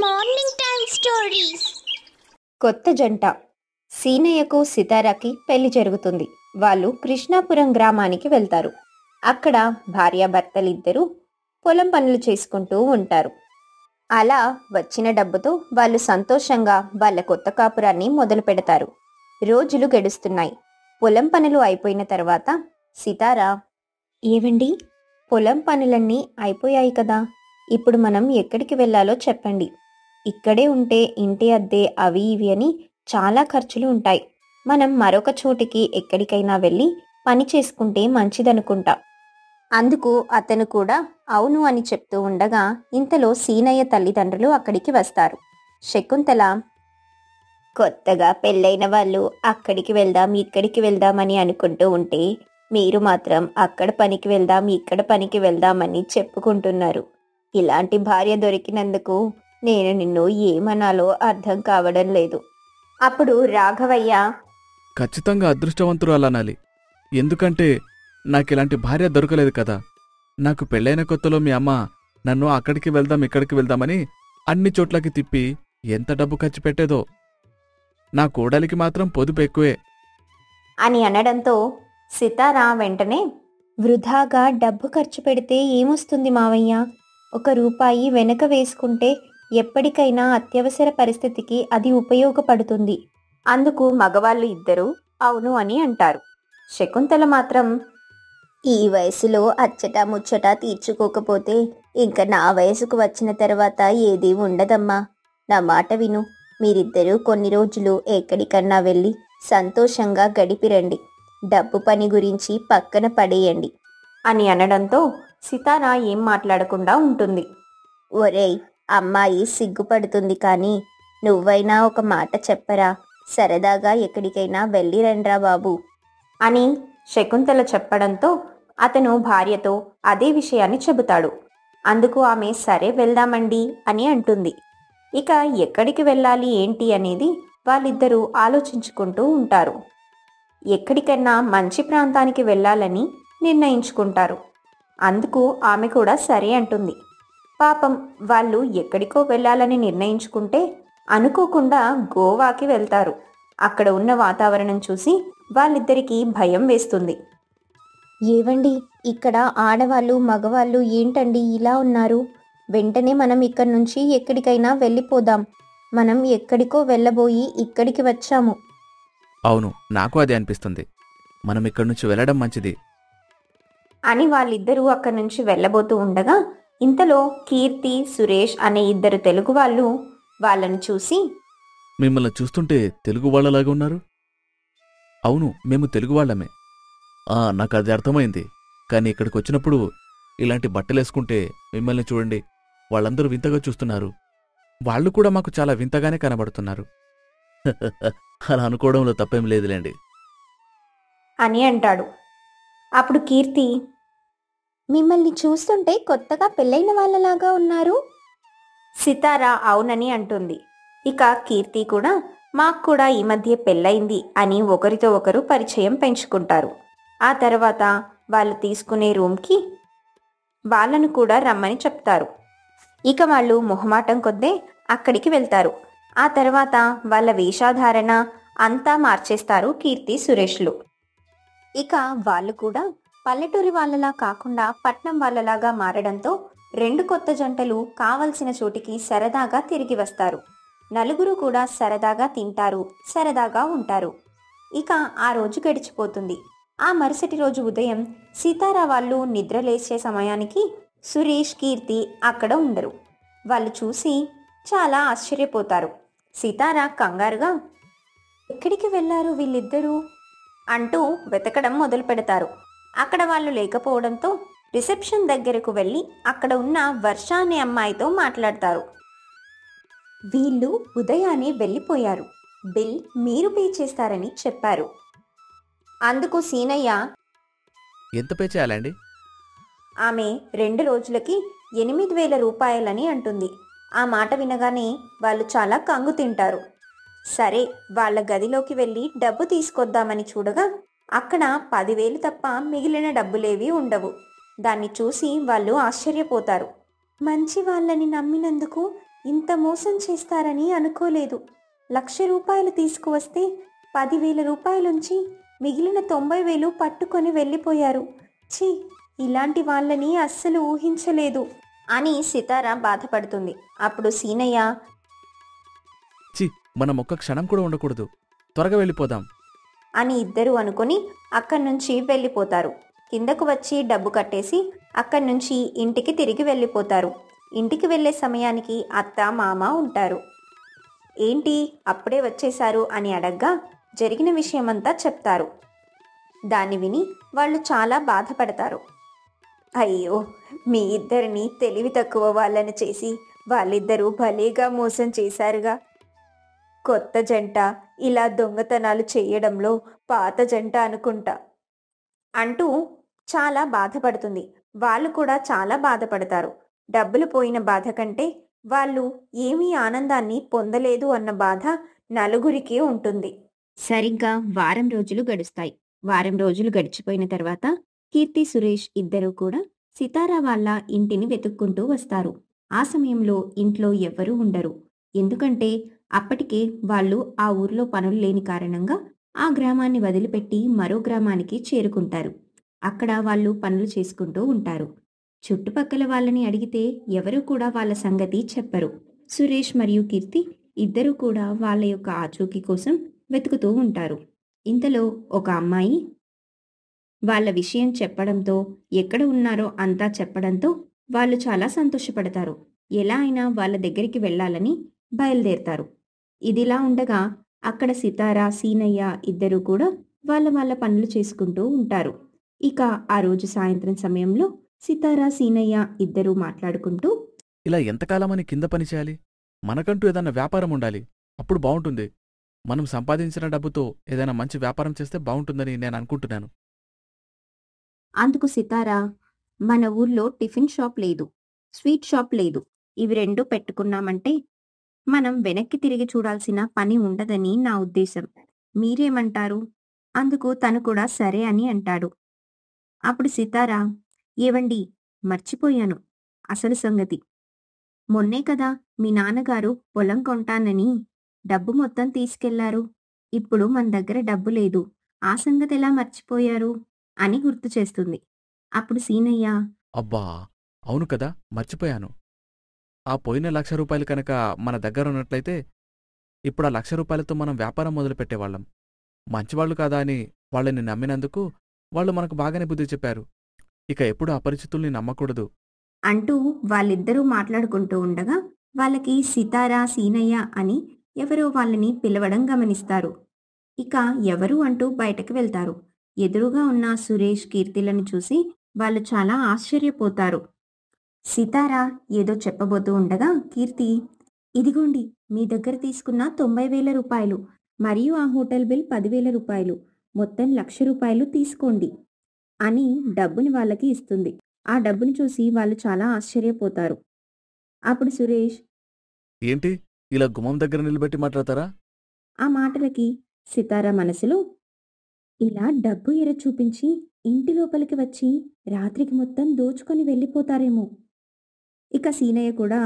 Morning time stories. కొత్త జంట. సీనయ్యకు సితారాకి పెళ్లి జరుగుతుంది. వాళ్ళు కృష్ణాపురం గ్రామానికి వెళ్తారు. అక్కడ భార్యాభర్తలిద్దరూ పొలం పనులు చేసుకుంటూ ఉంటారు. అలా వచ్చిన డబ్బుతో వాళ్ళు సంతోషంగా వాళ్ళ కొత్త కాపురాన్ని మొదలు పెడతారు. రోజులు గడుస్తున్నాయి. పొలం పనులు అయిపోయిన తర్వాత సితారా, ఏవండి, పొలం పనులన్నీ అయిపోయాయి కదా, ఇప్పుడు మనం ఎక్కడికి వెళ్ళాలో చెప్పండి. ఇక్కడే ఉంటే ఇంటి అద్దె అవి ఇవి అని చాలా ఖర్చులు ఉంటాయి. మనం మరొక చోటికి ఎక్కడికైనా వెళ్ళి పని చేసుకుంటే మంచిదనుకుంటా. అందుకు అతను కూడా అవును అని చెప్తూ ఉండగా ఇంతలో సీనయ్య తల్లిదండ్రులు అక్కడికి వస్తారు. శకుంతల, కొత్తగా పెళ్ళైన వాళ్ళు అక్కడికి వెళ్దాం ఇక్కడికి వెళ్దామని అనుకుంటూ ఉంటే మీరు మాత్రం అక్కడ పనికి వెళ్దాం ఇక్కడ పనికి వెళ్దామని చెప్పుకుంటున్నారు. ఇలాంటి భార్య దొరికినందుకు నేను నిన్ను ఏమనాలో అర్థం కావడం లేదు. అప్పుడు రాఘవయ్య, ఖచ్చితంగా అదృష్టవంతురాలనాలి. ఎందుకంటే నాకిలాంటి భార్య దొరకలేదు కదా. నాకు పెళ్ళైన కొత్తలో మీ అమ్మ నన్ను అక్కడికి వెళ్దాం ఇక్కడికి వెళ్దామని అన్ని చోట్లకి తిప్పి ఎంత డబ్బు ఖర్చు పెట్టేదో. నా కోడలికి మాత్రం పొదుపు ఎక్కువే అని అనడంతో సితారా వెంటనే, వృధాగా డబ్బు ఖర్చు పెడితే ఏమొస్తుంది మావయ్య? 1 రూపాయి వెనక వేసుకుంటే ఎప్పటికైనా అత్యవసర పరిస్థితికి అది ఉపయోగపడుతుంది. అందుకు మగవాళ్ళు ఇద్దరూ అవును అని అంటారు. శకుంతల మాత్రం, ఈ వయసులో అచ్చట ముచ్చట తీర్చుకోకపోతే ఇంకా నా వయసుకు వచ్చిన తర్వాత ఏదీ ఉండదమ్మా. నా మాట విను. మీరిద్దరూ కొన్ని రోజులు ఎక్కడికన్నా వెళ్ళి సంతోషంగా గడిపిరండి. డబ్బు పని గురించి పక్కన పడేయండి అని అనడంతో సితారా ఏం మాట్లాడకుండా ఉంటుంది. ఒరేయ్, అమ్మాయి సిగ్గుపడుతుంది కానీ నువ్వైనా ఒక మాట చెప్పరా, సరదాగా ఎక్కడికైనా వెళ్ళిరండ్రా బాబు అని శకుంతల చెప్పడంతో అతను భార్యతో అదే విషయాన్ని చెబుతాడు. అందుకు ఆమె సరే వెళ్దామండి అని అంటుంది. ఇక ఎక్కడికి వెళ్ళాలి ఏంటి అనేది వాళ్ళిద్దరూ ఆలోచించుకుంటూ ఉంటారు. ఎక్కడికన్నా మంచి ప్రాంతానికి వెళ్ళాలని నిర్ణయించుకుంటారు. అందుకు ఆమె కూడా సరే అంటుంది. పాపం వాళ్ళు ఎక్కడికో వెళ్ళాలని నిర్ణయించుకుంటే అనుకోకుండా గోవాకి వెళ్తారు. అక్కడ ఉన్న వాతావరణం చూసి వాళ్ళిద్దరికీ భయం వేస్తుంది. ఏవండి, ఇక్కడ ఆడవాళ్ళు మగవాళ్ళు ఏంటండి ఇలా ఉన్నారు? వెంటనే మనం ఇక్కడి నుంచి ఎక్కడికైనా వెళ్ళిపోదాం. మనం ఎక్కడికో వెళ్ళబోయి ఇక్కడికి వచ్చాము. అవును, నాకు అదే అనిపిస్తుంది. మనం ఇక్కడి నుంచి వెళ్ళడం మంచిది అని వాళ్ళిద్దరూ అక్కడి నుంచి వెళ్ళబోతూ ఉండగా ఇంతలో కీర్తి, సురేష్ అనే 2 తెలుగు వాళ్ళు వాళ్ళని చూసి, మిమ్మల్ని చూస్తుంటే తెలుగు వాళ్ళలాగా ఉన్నారు. అవును, మేము తెలుగు వాళ్ళమే. నాకు అది అర్థమైంది. కానీ ఇక్కడికి వచ్చినప్పుడు ఇలాంటి బట్టలేసుకుంటే మిమ్మల్ని చూడండి, వాళ్ళందరూ వింతగా చూస్తున్నారు. వాళ్ళు కూడా మాకు చాలా వింతగానే కనబడుతున్నారు. అలా అనుకోవడంలో తప్పేం లేదులేండి అని అంటాడు. అప్పుడు కీర్తి, మిమ్మల్ని చూస్తుంటే కొత్తగా పెళ్ళైన వాళ్ళలాగా ఉన్నారు. సితారా అవునని అంటుంది. ఇక కీర్తి కూడా మాకు కూడా ఈ మధ్య పెళ్ళయింది అని ఒకరితో ఒకరు పరిచయం పెంచుకుంటారు. ఆ తర్వాత వాళ్ళు తీసుకునే రూమ్కి వాళ్ళను కూడా రమ్మని చెప్తారు. ఇక వాళ్ళు మొహమాటం కొద్దే అక్కడికి వెళ్తారు. ఆ తర్వాత వాళ్ళ వేషాధారణ అంతా మార్చేస్తారు కీర్తి, సురేష్లు. ఇక వాళ్ళు కూడా పల్లెటూరి వాళ్ళలా కాకుండా పట్నం వాళ్ళలాగా మారడంతో 2 కొత్త జంటలు కావలసిన చోటికి సరదాగా తిరిగి వస్తారు. నలుగురు కూడా సరదాగా తింటారు, సరదాగా ఉంటారు. ఇక ఆ రోజు గడిచిపోతుంది. ఆ మరుసటి రోజు ఉదయం సీతారా వాళ్ళు నిద్రలేచే సమయానికి సురేష్, కీర్తి అక్కడ ఉండరు. వాళ్ళు చూసి చాలా ఆశ్చర్యపోతారు. సితారా కంగారుగా, ఎక్కడికి వెళ్ళారు వీళ్ళిద్దరూ అంటూ వెతకడం మొదలు పెడతారు. అక్కడ వాళ్ళు లేకపోవడంతో రిసెప్షన్ దగ్గరకు వెళ్ళి అక్కడ ఉన్న వర్ష అనే అమ్మాయితో మాట్లాడతారు. వీళ్ళు ఉదయాన్నే వెళ్ళిపోయారు. బిల్ మీరు పే చేస్తారని చెప్పారు. అందుకు సీనయ్య, ఎంత పే చేయాలండి? ఆమె 2 రోజులకి 8,000 రూపాయలని అంటుంది. ఆ మాట వినగానే వాళ్ళు చాలా కంగు తింటారు. సరే, వాళ్ళ గదిలోకి వెళ్ళి డబ్బు తీసుకొద్దామని చూడగా అక్కడ 10,000 తప్ప మిగిలిన డబ్బులేవీ ఉండవు. దాన్ని చూసి వాళ్ళు ఆశ్చర్యపోతారు. మంచి వాళ్ళని నమ్మినందుకు ఇంత మోసం చేస్తారని అనుకోలేదు. 1,00,000 రూపాయలు తీసుకువస్తే 10,000 రూపాయలుంచి మిగిలిన 90,000 పట్టుకొని వెళ్ళిపోయారు. ఛీ, ఇలాంటి వాళ్ళని అస్సలు ఊహించలేదు అని సితార బాధపడుతుంది. అప్పుడు సీనయ్య, చి మనం ఒక్క క్షణం కూడా ఉండకూడదు, త్వరగా వెళ్ళిపోదాం అని ఇద్దరూ అనుకొని అక్కడి నుంచి వెళ్ళిపోతారు. కిందకు వచ్చి డబ్బు కట్టేసి అక్కడి నుంచి ఇంటికి తిరిగి వెళ్ళిపోతారు. ఇంటికి వెళ్ళే సమయానికి అత్త మామ ఉంటారు. ఏంటి అప్పుడే వచ్చేశారు అని అడగ్గా జరిగిన విషయమంతా చెప్తారు. దాన్ని విని వాళ్ళు చాలా బాధపడతారు. అయ్యో, మీ ఇద్దరిని తెలివి తక్కువ వాళ్ళని చేసి వాళ్ళిద్దరూ భలేగా మోసం చేశారుగా. కొత్త జంట ఇలా దొంగతనాలు చేయడంలో పాత జంట అనుకుంటా అంటూ చాలా బాధపడుతుంది. వాళ్ళు కూడా చాలా బాధపడతారు. డబ్బులు పోయిన బాధ కంటే వాళ్ళు ఏమీ ఆనందాన్ని పొందలేదు అన్న బాధ నలుగురికి ఉంటుంది. సరిగ్గా వారం రోజులు గడుస్తాయి. వారం రోజులు గడిచిపోయిన తర్వాత కీర్తి, సురేష్ ఇద్దరూ కూడా సితారా వాళ్ళ ఇంటిని వెతుక్కుంటూ వస్తారు. ఆ సమయంలో ఇంట్లో ఎవ్వరూ ఉండరు. ఎందుకంటే అప్పటికే వాళ్ళు ఆ ఊర్లో పనులు లేని కారణంగా ఆ గ్రామాన్ని వదిలిపెట్టి మరో గ్రామానికి చేరుకుంటారు. అక్కడ వాళ్ళు పనులు చేసుకుంటూ ఉంటారు. చుట్టుపక్కల వాళ్ళని అడిగితే ఎవరూ కూడా వాళ్ళ సంగతి చెప్పరు. సురేష్ మరియు కీర్తి ఇద్దరూ కూడా వాళ్ళ యొక్క ఆచూకీ కోసం వెతుకుతూ ఉంటారు. ఇంతలో ఒక అమ్మాయి వాళ్ళ విషయం చెప్పడంతో, ఎక్కడ ఉన్నారో అంతా చెప్పడంతో వాళ్ళు చాలా సంతోషపడతారు. ఎలా అయినా వాళ్ళ దగ్గరికి వెళ్ళాలని బయలుదేరతారు. ఇదిలా ఉండగా అక్కడ సితార, సీనయ్య ఇద్దరూ కూడా వాళ్ళ వాళ్ళ పనులు చేసుకుంటూ ఉంటారు. ఇక ఆ రోజు సాయంత్రం సమయంలో సితార, సీనయ్య ఇద్దరూ మాట్లాడుకుంటూ, ఇలా ఎంతకాలమని కింద పని చేయాలి? మనకంటూ ఏదైనా వ్యాపారం ఉండాలి, అప్పుడు బావుంటుంది. మనం సంపాదించిన డబ్బుతో ఏదైనా మంచి వ్యాపారం చేస్తే బావుంటుందని నేను అనుకుంటున్నాను. అందుకు సితార, మన ఊర్లో టిఫిన్ షాప్ లేదు, స్వీట్ షాప్ లేదు. ఇవి రెండు పెట్టుకున్నామంటే మనం వెనక్కి తిరిగి చూడాల్సిన పని ఉండదని నా ఉద్దేశం. మీరేమంటారు? అందుకు తను కూడా సరే అని అంటాడు. అప్పుడు సితార, ఏవండి, మర్చిపోయాను అసలు సంగతి. మొన్నే కదా మీ నాన్నగారు పొలం కొంటానని డబ్బు మొత్తం తీసుకెళ్లారు. ఇప్పుడు మన దగ్గర డబ్బు లేదు. ఆ సంగతి ఎలా మర్చిపోయారు అని గుర్తు చేస్తుంది. అప్పుడు సీనయ్య, అబ్బా, అవును కదా, మర్చిపోయాను. ఆ పోయిన 1,00,000 రూపాయలు కనుక మన దగ్గర ఉన్నట్లయితే ఇప్పుడు ఆ 1,00,000 రూపాయలతో మనం వ్యాపారం మొదలుపెట్టేవాళ్ళం. మంచివాళ్లు కాదా అని వాళ్ళని నమ్మినందుకు వాళ్ళు మనకు బాగానే బుద్ధి చెప్పారు. ఇక ఎప్పుడు అపరిచితుల్ని నమ్మకూడదు అంటూ వాళ్ళిద్దరూ మాట్లాడుకుంటూ ఉండగా వాళ్ళకి సితార, సీనయ్య అని ఎవరో వాళ్ళని పిలవడం గమనిస్తారు. ఇక ఎవరు అంటూ బయటకు వెళ్తారు. ఎదురుగా ఉన్న సురేష్, కీర్తిలను చూసి వాళ్ళు చాలా ఆశ్చర్యపోతారు. సితార ఏదో చెప్పబోతూ ఉండగా కీర్తి, ఇదిగోండి మీ దగ్గర తీసుకున్న 90,000 రూపాయలు మరియు ఆ హోటల్ బిల్ 10,000 రూపాయలు, మొత్తం 1,00,000 రూపాయలు తీసుకోండి అని డబ్బుని వాళ్ళకి ఇస్తుంది. ఆ డబ్బుని చూసి వాళ్ళు చాలా ఆశ్చర్యపోతారు. అప్పుడు సురేష్, ఏంటి ఇలా గుమ్మం దగ్గర నిలబెట్టి మాట్లాడతారా? ఆ మాటలకి సితార మనసులో, ఇలా డబ్బు ఎర చూపించి ఇంటి లోపలికి వచ్చి రాత్రికి మొత్తం దోచుకొని వెళ్ళిపోతారేమో. ఇక సీనయ్య కూడా,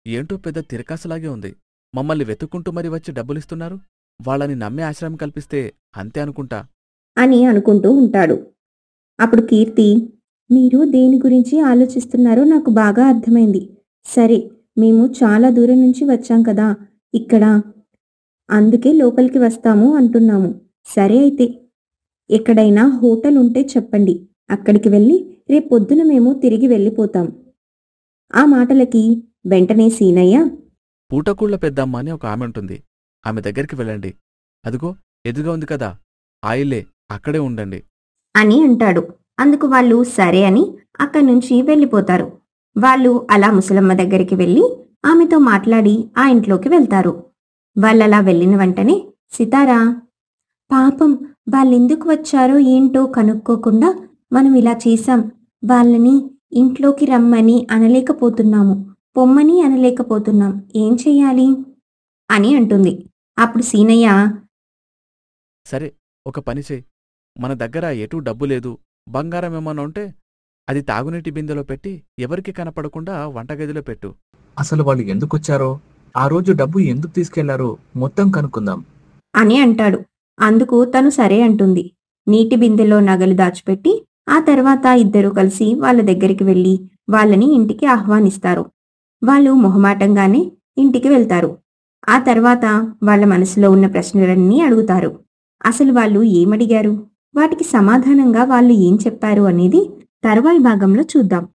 ఏంటో పెద్ద తిరకాసులాగే ఉంది. మమ్మల్ని వెతుక్కుంటూ మరి వచ్చి డబ్బులిస్తున్నారు. వాళ్ళని నమ్మే ఆశ్రయం కల్పిస్తే అంతే అనుకుంటా అని అనుకుంటూ ఉంటాడు. అప్పుడు కీర్తి, మీరు దేని గురించి ఆలోచిస్తున్నారో నాకు బాగా అర్థమైంది. సరే, మేము చాలా దూరం నుంచి వచ్చాం కదా ఇక్కడ, అందుకే లోపలికి వస్తాము అంటున్నాము. సరే అయితే ఎక్కడైనా హోటల్ ఉంటే చెప్పండి, అక్కడికి వెళ్ళి రేపొద్దున మేము తిరిగి వెళ్ళిపోతాం. ఆ మాటలకి వెంటనే సీనయ్య, పూటకూళ్ల పెద్దమ్మ అని ఒక ఆమె ఉంటుంది, ఆమె దగ్గరికి వెళ్ళండి. అదిగో ఎదురుగా ఉంది కదా ఆయిల్లే, అక్కడే ఉండండి అని అంటాడు. అందుకు వాళ్ళు సరే అని అక్కడి నుంచి వెళ్ళిపోతారు. వాళ్ళు అలా ముసలమ్మ దగ్గరికి వెళ్ళి ఆమెతో మాట్లాడి ఆ ఇంట్లోకి వెళ్తారు. వాళ్ళలా వెళ్ళిన వెంటనే సితారా, పాపం వాళ్ళెందుకు వచ్చారో ఏంటో కనుక్కోకుండా మనం ఇలా చేశాం. వాళ్ళని ఇంట్లోకి రమ్మని అనలేకపోతున్నాము, పొమ్మని అనలేకపోతున్నాం, ఏం చెయ్యాలి అని అంటుంది. అప్పుడు సీనయ్య, సరే ఒక పని చెయ్యి, మన దగ్గర ఎటూ డబ్బు లేదు, బంగారం ఏమన్నా ఉంటే అది తాగునీటి బిందెలో పెట్టి ఎవరికి కనపడకుండా వంటగదిలో పెట్టు. అసలు వాళ్ళు ఎందుకొచ్చారో, ఆ రోజు డబ్బు ఎందుకు తీసుకెళ్లారో మొత్తం కనుక్కుందాం అని అంటాడు. అందుకు తను సరే అంటుంది. నీటి బిందెలో నగలు దాచిపెట్టి ఆ తర్వాత ఇద్దరూ కలిసి వాళ్ళ దగ్గరికి వెళ్ళి వాళ్ళని ఇంటికి ఆహ్వానిస్తారు. వాళ్ళు మొహమాటంగానే ఇంటికి వెళ్తారు. ఆ తర్వాత వాళ్ళ మనసులో ఉన్న ప్రశ్నలన్నీ అడుగుతారు. అసలు వాళ్ళు ఏమడిగారు, వాటికి సమాధానంగా వాళ్ళు ఏం చెప్పారు అనేది తర్వాయి భాగంలో చూద్దాం.